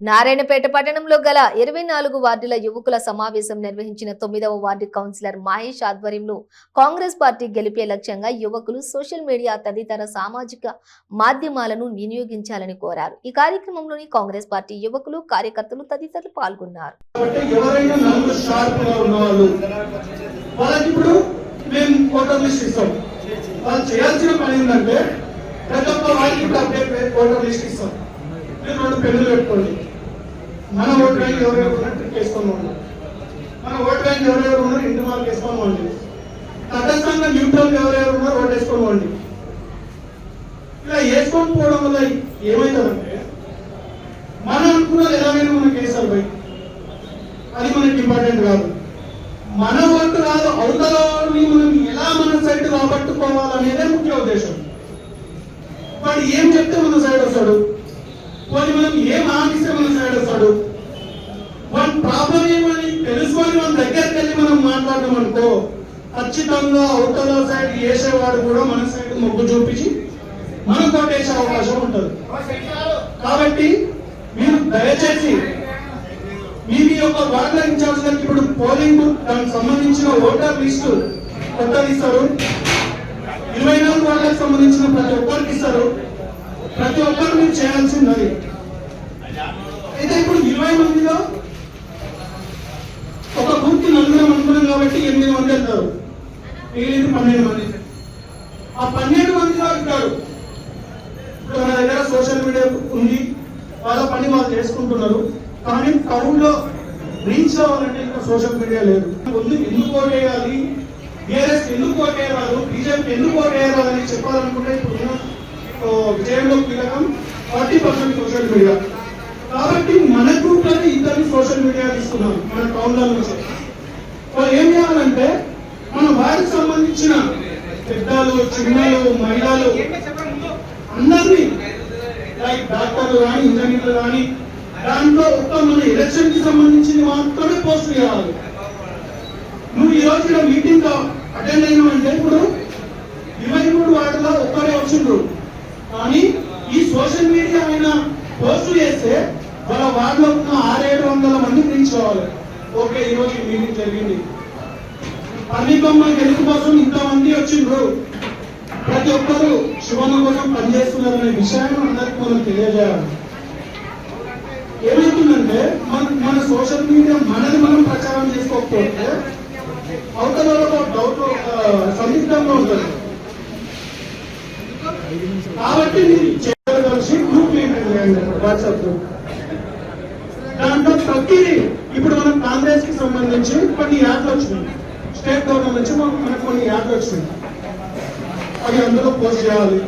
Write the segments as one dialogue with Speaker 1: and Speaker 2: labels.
Speaker 1: నారాయణపేట పట్టణంలో గల 24 వార్డుల యువకుల సమావేశం నిర్వహించిన 9వ వార్డు కౌన్సిలర్ మహేష్ ఆధ్వర్యంలో కాంగ్రెస్ పార్టీ గెలిపే లక్ష్యంగా యువకులు సోషల్ మీడియా తదితర సామాజిక మాధ్యమాలను వినియోగించాలని కోరారు. ఈ కార్యక్రమంలోని కాంగ్రెస్ పార్టీ యువకులు, కార్యకర్తలు తదితరులు పాల్గొన్నారు.
Speaker 2: మన ఓట్ బ్యాంక్ ఎవరెవరు ఉన్నారు ట్రిక్ వేసుకోండి, మన ఓట్ బ్యాంక్ ఎవరెవరు ఉన్నారు ఇంటి మార్క్ వేసుకోండి, తటస్థంగా న్యూట్రల్ ఎవరెవరు ఉన్నారు ఓట్ వేసుకోండి. ఇలా వేసుకొని పోవడం వల్ల ఏమవుతుందంటే మనం అనుకున్నది ఎలాగైనా మనకి వేస్తారు బయట, అది మనకి ఇంపార్టెంట్ కాదు. మన ఓటు కాదు, అవతలని మనం ఎలా మన సైడ్ రాబట్టుకోవాలనేదే ముఖ్య ఉద్దేశం. వాడు ఏం చెప్తే మన సైడ్ వస్తాడు, పోనీ మనం ఏం ఆశిస్తే మన సైడ్ వస్తాడు, మన ప్రాబ్లం ఏమని తెలుసుకొని మన దగ్గరికి వెళ్ళి మనం మాట్లాడడం అనుకో, ఖచ్చితంగా అవతల సైడ్ వేసేవాడు కూడా మన సైడ్ మొగ్గు చూపించి మనం కొట్టేసే అవకాశం ఉంటుంది. కాబట్టి మీరు దయచేసి మీ యొక్క వార్డుల ఇన్ఛార్జ్ ఇప్పుడు పోలింగ్ దానికి సంబంధించిన ఓటర్ లిస్టు కొత్తది ఇస్తారు. 24 వార్డులకు సంబంధించిన ప్రతి ఒక్కరికి ఇస్తారు. ప్రతి ఒక్కరు మీరు చేయాల్సింది. అయితే ఇప్పుడు 20 మందిలో ఒక బూత్ 4 అనుకున్నాం కాబట్టి 8 మంది వెళ్తారు, మిగిలింది 12 మంది. ఆ 12 మందిలో ఉంటారు. ఇప్పుడు మన దగ్గర సోషల్ మీడియా ఉంది, వాళ్ళ పని వాళ్ళు చేసుకుంటున్నారు. కానీ టౌన్ లో రీచ్ అవ్వాలంటే ఇంకా సోషల్ మీడియా లేదు. ఎందుకు ఓటేయాలి, బీఆర్ఎస్ ఎందుకు ఓటేయరాదు, బీజేపీ ఎందుకు ఓటేయరాదు అని చెప్పాలనుకుంటే ఇప్పుడు విజయంలో కీలకం 40% సోషల్ మీడియా. కాబట్టి మన గ్రూప్ లో ఇద్దరు సోషల్ మీడియా తీసుకున్నాం మన టౌన్ లో నుంచి. ఏం చేయాలంటే మన వారికి సంబంధించిన పెద్దలు, చిన్నలు, మహిళలు అందరినీ, లైక్ డాక్టర్లు కానీ ఇంజనీర్లు కానీ, దాంట్లో ఒక్క మన ఎలక్షన్ కి సంబంధించింది మాత్రమే పోస్ట్ చేయాలి. నువ్వు ఈ రోజు మీటింగ్ అటెండ్ అయినావంటే ఇప్పుడు 23 వార్డులో ఒక్కరే వచ్చిండ్రు, కానీ ఈ సోషల్ మీడియా ఆయన పోస్ట్ చేస్తే వాళ్ళ వార్డులో ఉన్న 600-700 మంది రీచ్ కావాలి. ఓకే, ఈ రోజు మీటింగ్ జరిగింది, పర్ణికొమ్మ గెలుపు కోసం ఇంతమంది వచ్చిండ్రు, ప్రతి ఒక్కరు శివన్న కోసం పనిచేస్తున్నారు అనే విషయాన్ని అందరికి మనం తెలియజేయాలి. ఏమవుతుందంటే మన సోషల్ మీడియా మనది మనం ప్రచారం చేసుకోకపోతే అవతల డౌట్ సందిగ్ధంగా ఉంటుంది. కాబట్టి మీరు చేయగలిసి గ్రూప్ మెయింటైన్ చేయండి, వాట్సాప్ గ్రూప్. దాంట్లో ప్రతిదీ ఇప్పుడు మనం కాంగ్రెస్ కి సంబంధించి కొన్ని యాప్లు వచ్చినాయి, స్టేట్ గవర్నమెంట్ నుంచి మనకు కొన్ని యాప్లు వచ్చినాయి, అవి అందులో పోస్ట్ చేయాలి.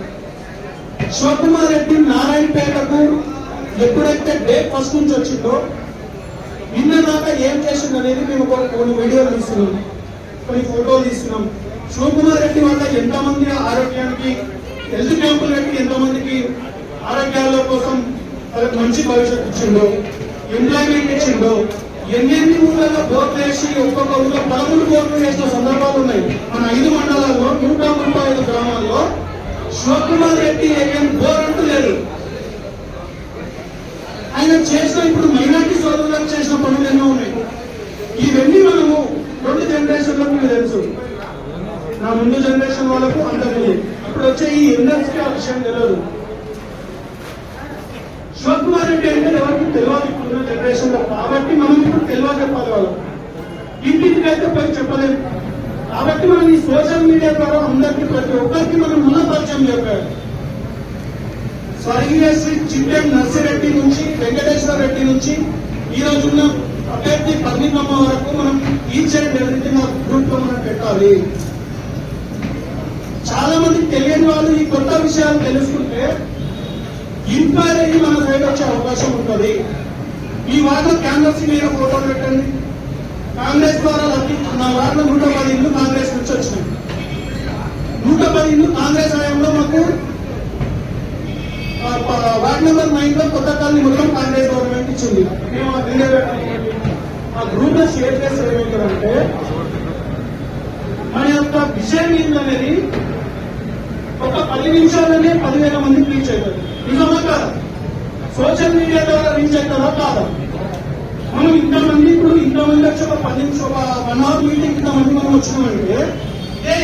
Speaker 2: శివకుమార్ రెడ్డి నారాయణపేటకు ఎప్పుడైతే డే ఫస్ట్ నుంచి వచ్చిందో నిన్న దాకా ఏం చేసింది అనేది మేము కొన్ని వీడియోలు తీస్తున్నాం, కొన్ని ఫోటోలు తీస్తున్నాం. శివకుమార్ రెడ్డి వల్ల ఎంతమంది ఆరోగ్యానికి హెల్త్ క్యాంపులు పెట్టి ఎంతమందికి ఆరోగ్యాల కోసం మంచి భవిష్యత్తు ఇచ్చిండో, ఎంప్లాయ్మెంట్ ఇచ్చిండో, ఎన్ని ఊళ్ళలో బోర్లు వేసి ఒక్కొక్క ఊళ్ళో 13 బోర్లు వేసిన సందర్భాలు ఉన్నాయి. మన 5 మండలాల్లో 135 గ్రామాల్లో శివకుమార్ రెడ్డి ఏం బోర్ అంటూ లేదు. ఆయన చేసిన ఇప్పుడు మైనార్టీ సోదరులకు చేసిన పనులు ఎన్నో ఉన్నాయి. ఇవన్నీ మనము 2 జనరేషన్లకు మీకు తెలుసు, నా ముందు జనరేషన్ వాళ్ళకు అంత తెలియదు. ఇప్పుడు వచ్చే ఈ ఇండస్ట్రీ ఆ విషయం తెలియదు. శివకుమార్ రెడ్డి అంటే ఎవరికి తెలియదు ఇప్పుడున్న జనరేషన్ లో. కాబట్టి మనం ఇప్పుడు తెలియదు చెప్పాలి, వాళ్ళు ఇంటికైతే పోయి చెప్పలేదు. కాబట్టి మనం ఈ సోషల్ మీడియా ద్వారా అందరికీ ప్రతి ఒక్కరికి మనం మన పరిచయం చెప్పాలి. స్వర్గీయ శ్రీ చిట్టెం నర్సిరెడ్డి నుంచి, వెంకటేశ్వర రెడ్డి నుంచి ఈ రోజున్న అభ్యర్థి పర్ణికమ్మ వరకు మనం ఈచ్ అండ్ ఎవ్రీథింగ్ గ్రూప్ లో మనం పెట్టాలి. చాలా మందికి తెలియని వాళ్ళు ఈ కొత్త విషయాలు తెలుసుకుంటే ఇన్క్వైరీ అయ్యి మన సైడ్ వచ్చే అవకాశం ఉంటుంది. ఈ వార్డులో క్యాన్వస్ మీద ఫోటోలు పెట్టండి. కాంగ్రెస్ ద్వారా నా వార్డులో 110 ఇళ్ళు కాంగ్రెస్ నుంచి వచ్చినాయి. 110 ఇళ్ళు కాంగ్రెస్ హయాంలో మాకు వార్డ్ నెంబర్ 9 లో కొత్త కాలనీ మొత్తం కాంగ్రెస్ గవర్నమెంట్ ఇచ్చింది. మేము ఆ గ్రూప్ లో షేర్ చేస్తే ఏమవుతుందంటే మన యొక్క విషయం ఏంటనేది ఒక 10 నిమిషాలనే 10,000 మందికి రీచ్ అవుతుంది. నిజమా కాదా? సోషల్ మీడియా ద్వారా రీచ్ అవుతారా కాదా? మనం ఇంతమంది ఇప్పుడు ఇంతమంది వచ్చి ఒక 10 నిమిషం 1 అవర్ మీటింగ్ ఇంతమంది మనం వచ్చినామంటే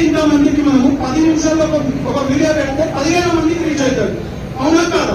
Speaker 2: ఇంతమందికి మనము 10 నిమిషాల్లో ఒక వీడియో పెడితే 15,000 మందికి రీచ్ అవుతారు. అవునా కాదా?